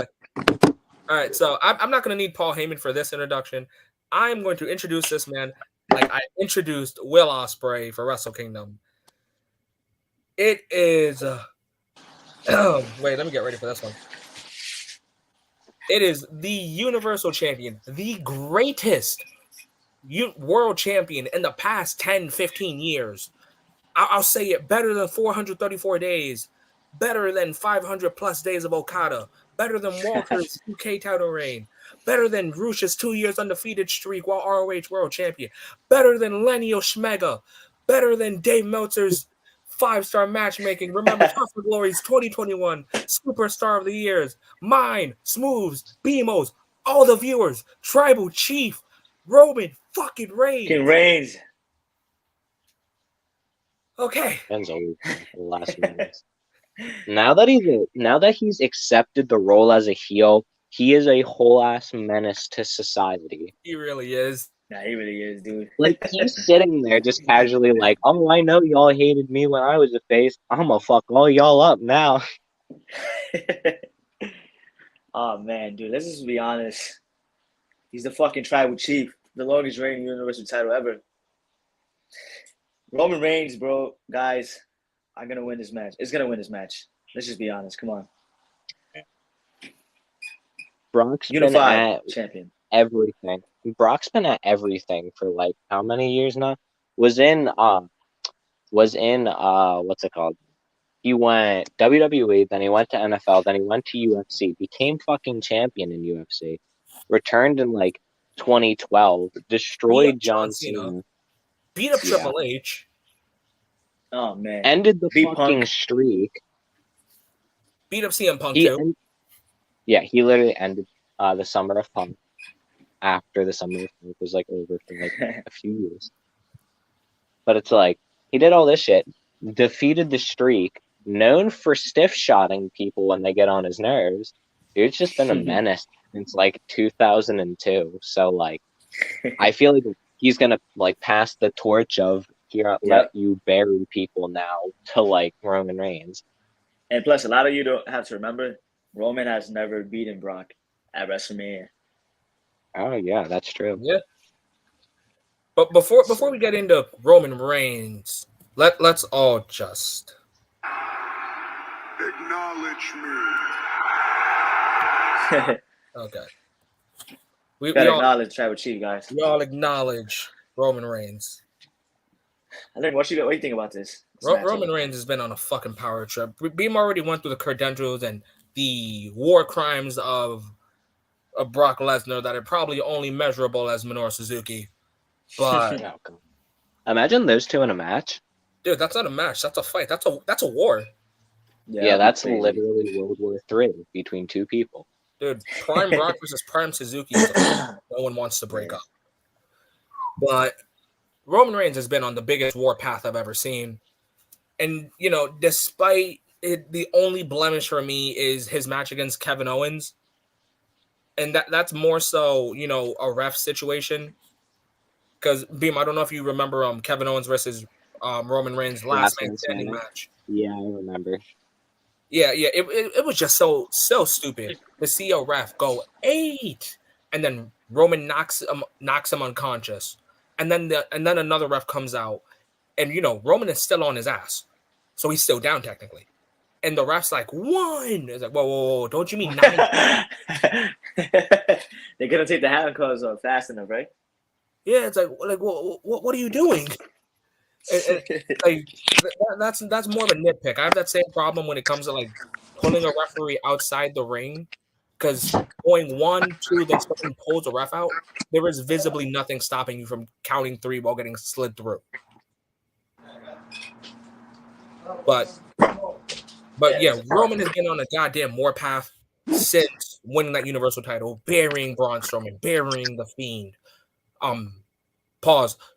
all right, so I'm not going to need Paul Heyman for this introduction. I'm going to introduce this man like I introduced Will Ospreay for Wrestle Kingdom. It is wait, let me get ready for this one. It is the Universal Champion, the greatest world champion in the past 10, 15 years. I'll say it, better than 434 days, better than 500 plus days of Okada, better than Walter's UK title reign, better than Rush's 2 years undefeated streak while ROH world champion, better than Lenny Oshmega, better than Dave Meltzer's 5-star matchmaking. Remember, House of Glory's 2021 Superstar of the Years, mine, Smooths, Beamos, all the viewers, Tribal Chief, Roman fucking Reigns. King Reigns. Okay. Ben's always the last minutes. Now that he's accepted the role as a heel, he is a whole ass menace to society. He really is. Nah, he really is, dude. Like, he's sitting there just casually like, oh, I know y'all hated me when I was a face. I'm gonna fuck all y'all up now. Oh man, dude, let's just be honest. He's the fucking tribal chief, the longest reigning Universal title ever. Roman Reigns, bro, guys, I'm gonna win this match. It's gonna win this match. Let's just be honest. Come on. Brock's been Unified at champion. everything. Brock's been at everything for like how many years now? Was in what's it called? He went WWE, then he went to NFL, then he went to UFC, became fucking champion in UFC, returned in like 2012, destroyed John Cena, beat up Triple H. Oh man. ended the Beat fucking Punk. streak. Beat up CM Punk too. He literally ended the Summer of Punk after the Summer of Punk was like over for like a few years. But it's like, he did all this shit, defeated the streak, known for stiff-shotting people when they get on his nerves. Dude's just been a menace since like 2002. So like, I feel like he's gonna like pass the torch of here, let you bury people now to like Roman Reigns. And plus, a lot of you don't have to remember, Roman has never beaten Brock at WrestleMania. Oh yeah, that's true. Yeah. But before we get into Roman Reigns, let's all just Acknowledge me. okay. We Gotta all acknowledge Tribal Chief, guys. we all acknowledge Roman Reigns. I think what do you think about this? matchup? Roman Reigns has been on a fucking power trip. Beam already went through the credentials and the war crimes of Brock Lesnar that are probably only measurable as Minoru Suzuki. But Imagine those two in a match. dude, that's not a match. That's a fight. That's a war. Yeah, that's crazy. literally World War III between two people. Dude, Prime Brock versus Prime Suzuki is a fight no one wants to break up. But Roman Reigns has been on the biggest war path I've ever seen. And, you know, despite it, the only blemish for me is his match against Kevin Owens. And that's more so, you know, a ref situation. Because, Beam, I don't know if you remember Kevin Owens versus Roman Reigns' last man standing match. Yeah, I remember. Yeah. It was just so stupid to see a ref go 8, and then Roman knocks him unconscious, and then another ref comes out, and you know Roman is still on his ass, So he's still down technically. And the ref's like, 1. It's like, whoa, don't you mean 9? They're gonna take the handcuffs off fast enough, right? Yeah, it's like what are you doing? Like that's more of a nitpick. I have that same problem when it comes to like pulling a referee outside the ring, because going 1, 2, then someone pulls the ref out, there is visibly nothing stopping you from counting 3 while getting slid through. But yeah, Roman has been on a goddamn warpath since winning that Universal title, burying Braun Strowman, burying The Fiend,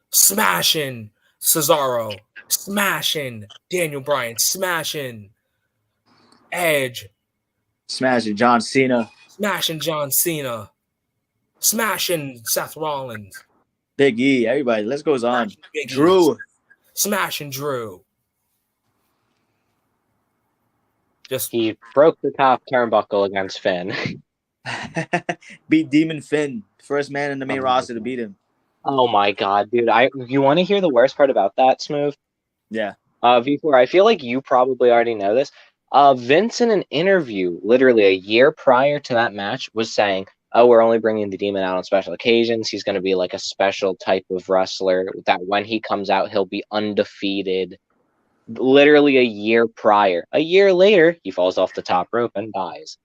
smashing Cesaro, smashing Daniel Bryan, smashing Edge, Smashing John Cena, smashing John Cena, smashing Seth Rollins, Big E, everybody. Let's goes on. Big Drew, E, smashing Drew. He broke the top turnbuckle against Finn. beat Demon Finn, first man in the main roster to beat him. Oh my god, dude! You want to hear the worst part about that, Smooth? Yeah. V4, I feel like you probably already know this. Vince, in an interview, literally a year prior to that match, was saying, "Oh, we're only bringing the Demon out on special occasions. He's going to be like a special type of wrestler that when he comes out, he'll be undefeated." Literally a year prior. A year later, he falls off the top rope and dies.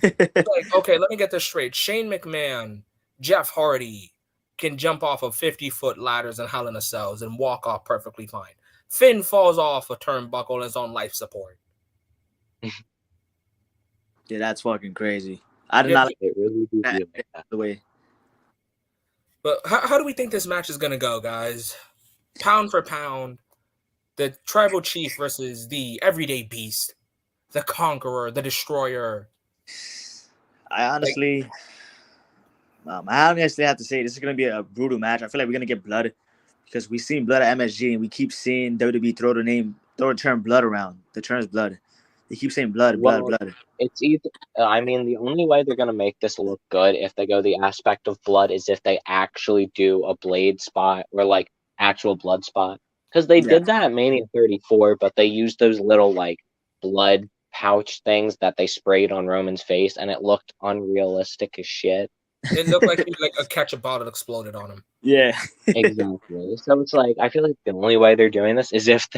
Like, okay, let me get this straight. Shane McMahon, Jeff Hardy can jump off of 50-foot ladders and Hell in a Cells and walk off perfectly fine. Finn falls off a turnbuckle and is on life support. Yeah, that's fucking crazy. I did not It really do feel like that. the way. But how do we think this match is going to go, guys? Pound for pound, the Tribal Chief versus the Everyday Beast, the Conqueror, the Destroyer. I honestly have to say this is going to be a brutal match. I feel like we're going to get blood because we've seen blood at MSG and we keep seeing WWE throw the term blood around. The term is blood. They keep saying blood. It's either. I mean, the only way they're gonna make this look good if they go the aspect of blood is if they actually do a blade spot or like actual blood spot. Because they did that at Mania 34, but they used those little like blood pouch things that they sprayed on Roman's face, and it looked unrealistic as shit. It looked like a ketchup bottle exploded on him. Yeah, exactly. So it's like I feel like the only way they're doing this is if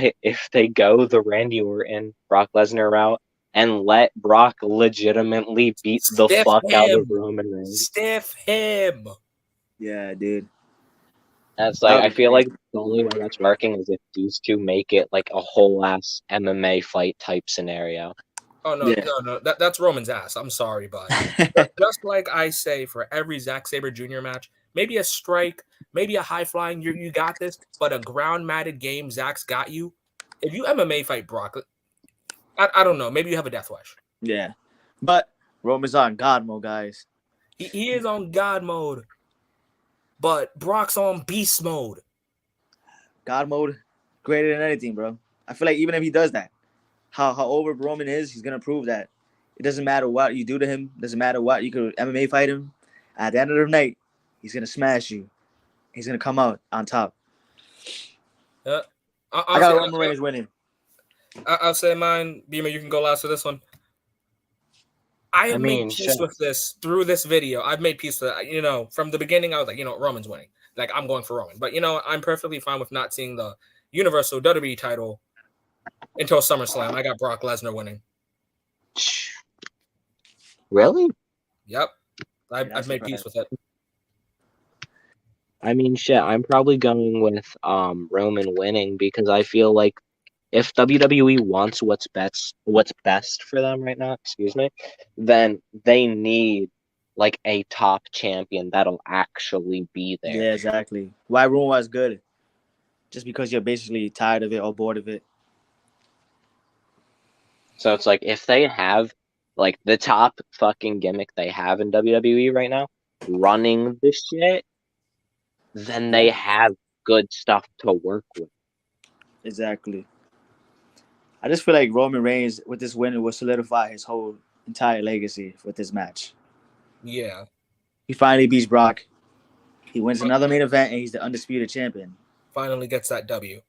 they go the Randy Orton, Brock Lesnar route and let Brock legitimately beat the fuck out of Roman Reigns. Stiff him. Yeah, dude. That's like I feel like the only way that's working is if these two make it like a whole ass MMA fight type scenario. Oh no, that's Roman's ass. I'm sorry, but just like I say for every Zack Sabre Jr. match, maybe a strike, maybe a high flying, you got this, but a ground matted game, Zack's got you. If you MMA fight Brock, I don't know, maybe you have a death wish. Yeah, but Roman's on God mode, guys. He is on God mode, but Brock's on beast mode. God mode, greater than anything, bro. I feel like even if he does that, how over Roman is, he's gonna prove that it doesn't matter what you do to him, doesn't matter what you could MMA fight him. At the end of the night, he's gonna smash you. He's gonna come out on top. I got Roman Reigns winning. I'll say mine. Beamo, you can go last for this one. I have made peace with this through this video. I've made peace with it. From the beginning, I was like, Roman's winning. Like, I'm going for Roman. But, I'm perfectly fine with not seeing the Universal WWE title until SummerSlam. I got Brock Lesnar winning. Really? Yep. I've made peace with it. I mean, shit, I'm probably going with Roman winning because I feel like if WWE wants what's best for them right now, then they need like a top champion that'll actually be there. Yeah, exactly. Why Roman was good? Just because you're basically tired of it or bored of it. So it's like if they have like the top fucking gimmick they have in WWE right now, running this shit, then they have good stuff to work with. Exactly. I just feel like Roman Reigns with this win will solidify his whole entire legacy with this match. Yeah. He finally beats Brock. He wins another main event and he's the undisputed champion. Finally gets that W.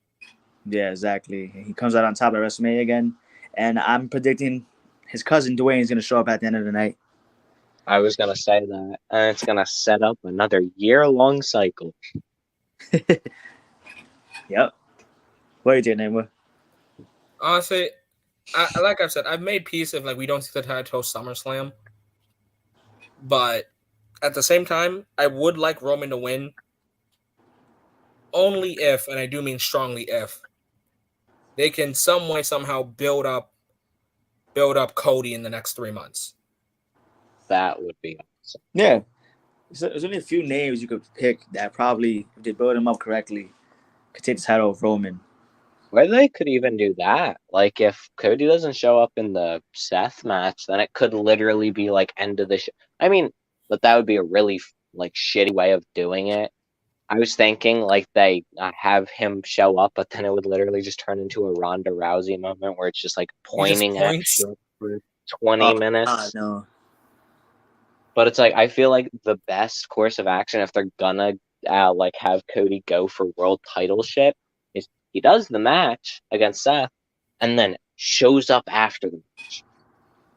Yeah, exactly. He comes out on top at WrestleMania again, and I'm predicting his cousin Dwayne is going to show up at the end of the night. I was gonna say that, and it's gonna set up another year-long cycle. Yep. What is your name? What? Honestly, like I've said, I've made peace if like we don't see the title SummerSlam, but at the same time, I would like Roman to win. Only if, and I do mean strongly if, they can some way somehow build up Cody in the next 3 months. That would be awesome. Yeah. There's only a few names you could pick that probably, if they build him up correctly, could take the title of Roman. Or they could even do that. Like, if Cody doesn't show up in the Seth match, then it could literally be, like, end of the show. I mean, but that would be a really, like, shitty way of doing it. I was thinking, like, they have him show up, but then it would literally just turn into a Ronda Rousey moment where it's just, like, pointing at shit for 20 minutes. No. But it's like, I feel like the best course of action, if they're gonna, like, have Cody go for world title shit, is he does the match against Seth and then shows up after the match.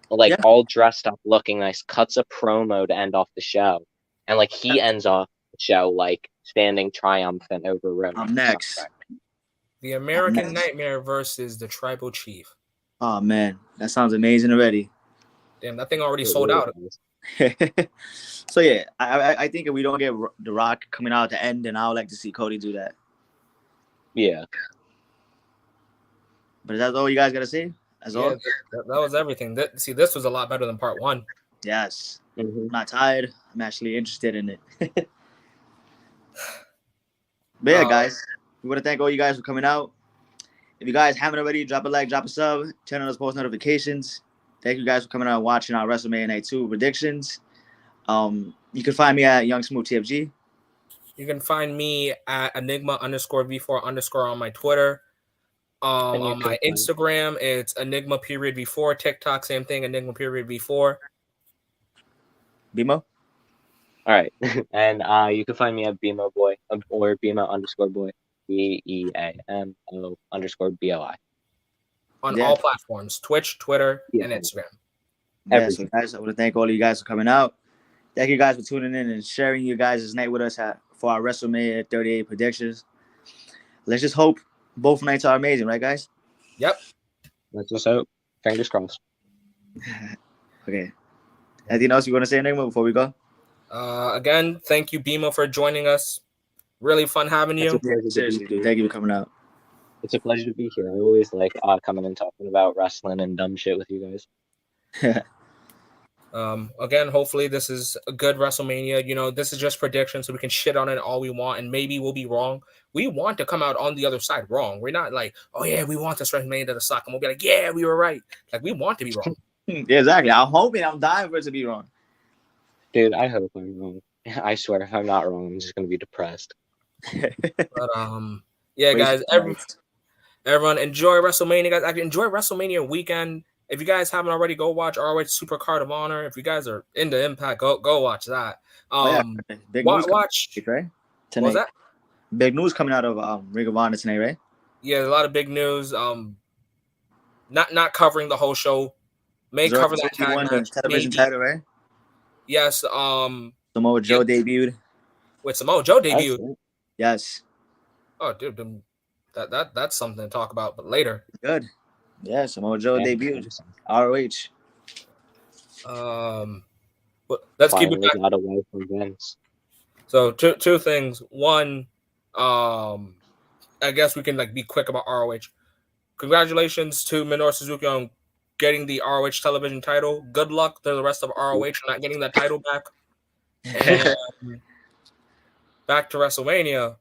Like, all dressed up, looking nice, cuts a promo to end off the show. And, like, he ends off the show, like, standing triumphant over Roman. I'm next. The American Nightmare versus the Tribal Chief. Oh, man. That sounds amazing already. Damn, that thing already sold out. So, yeah, I think if we don't get The Rock coming out at the end, then I would like to see Cody do that. Yeah. But is that all you guys got to say? That's all? That was everything. This was a lot better than part 1. Yes. Mm-hmm. I'm not tired. I'm actually interested in it. But yeah, guys, we want to thank all you guys for coming out. If you guys haven't already, drop a like, drop a sub, turn on those post notifications. Thank you guys for coming out and watching our WrestleMania Night 2 predictions. You can find me at Young Smooth TFG. You can find me at Enigma_V4_ on my Twitter. On my Instagram, it's Enigma_V4. TikTok, same thing, Enigma_V4. Beamo? All right. And you can find me at Beamo Boy or Beamo_Boy. BEAMO_BOI. On all platforms, Twitch, Twitter, and Instagram. Yeah, so guys, I want to thank all of you guys for coming out. Thank you guys for tuning in and sharing your guys' night with us for our WrestleMania 38 predictions. Let's just hope both nights are amazing, right, guys? Yep. Let's just hope. Fingers crossed. Okay. Anything else you want to say, Enigma, before we go? Again, thank you, Beamo, for joining us. Really fun having you. Seriously, dude. Thank you for coming out. It's a pleasure to be here. I always like coming and talking about wrestling and dumb shit with you guys. Again, hopefully this is a good WrestleMania. You know, this is just prediction, so we can shit on it all we want, and maybe we'll be wrong. We want to come out on the other side wrong. We're not like, oh yeah, we want this WrestleMania to suck, and we'll be like, yeah, we were right. Like, we want to be wrong. Yeah, exactly. I'm dying for it to be wrong. Dude, I hope I'm wrong. I swear, if I'm not wrong, I'm just gonna be depressed. But yeah, guys, everyone enjoy WrestleMania, guys. Actually, enjoy WrestleMania weekend. If you guys haven't already, go watch ROH Super Card of Honor. If you guys are into Impact, go watch that. Big news watch right? Tonight. What was that? Big news coming out of Ring of Honor tonight, right? Yeah, a lot of big news. Not covering the whole show. May cover that tag match. The television title, right? Yes. Samoa Joe debuted. With Samoa Joe debuted. Yes. Oh, dude, that's something to talk about, but later. Good. Yeah, Samoa Joe debuted. ROH. But let's keep it back. Got away from Vince. So two things. One, I guess we can be quick about ROH. Congratulations to Minoru Suzuki on getting the ROH television title. Good luck to the rest of ROH not getting that title back. And back to WrestleMania.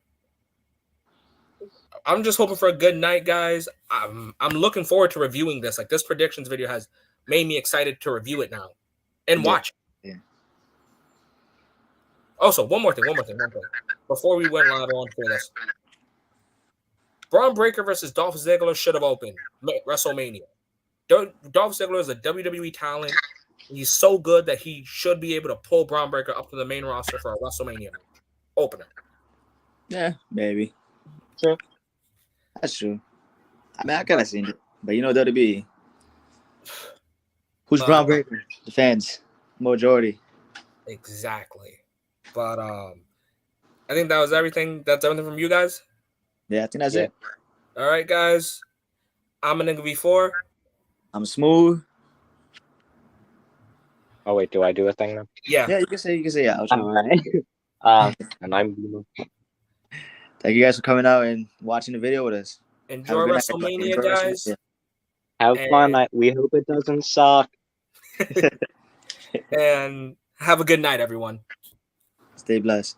I'm just hoping for a good night, guys. I'm looking forward to reviewing this. This predictions video has made me excited to review it now and watch it. Yeah. Also, one more thing. Before we went live on for this, Braun Breaker versus Dolph Ziggler should have opened WrestleMania. Dolph Ziggler is a WWE talent. He's so good that he should be able to pull Braun Breaker up to the main roster for a WrestleMania opener. Yeah, maybe. True. That's true. I mean, I kind of seen it, but you know WWE. Who's Braun Breaker? The fans, majority. Exactly. But I think that was everything. That's everything from you guys. Yeah, I think that's Yeah. it. All right, guys. I'm a nigga before. I'm smooth. Oh wait, do I do a thing now? Yeah. Yeah, you can say yeah. All right. And I'm Beamo. Thank you guys for coming out and watching the video with us. Enjoy WrestleMania, Enjoy guys. WrestleMania. Have fun. And- We hope it doesn't suck. And have a good night, everyone. Stay blessed.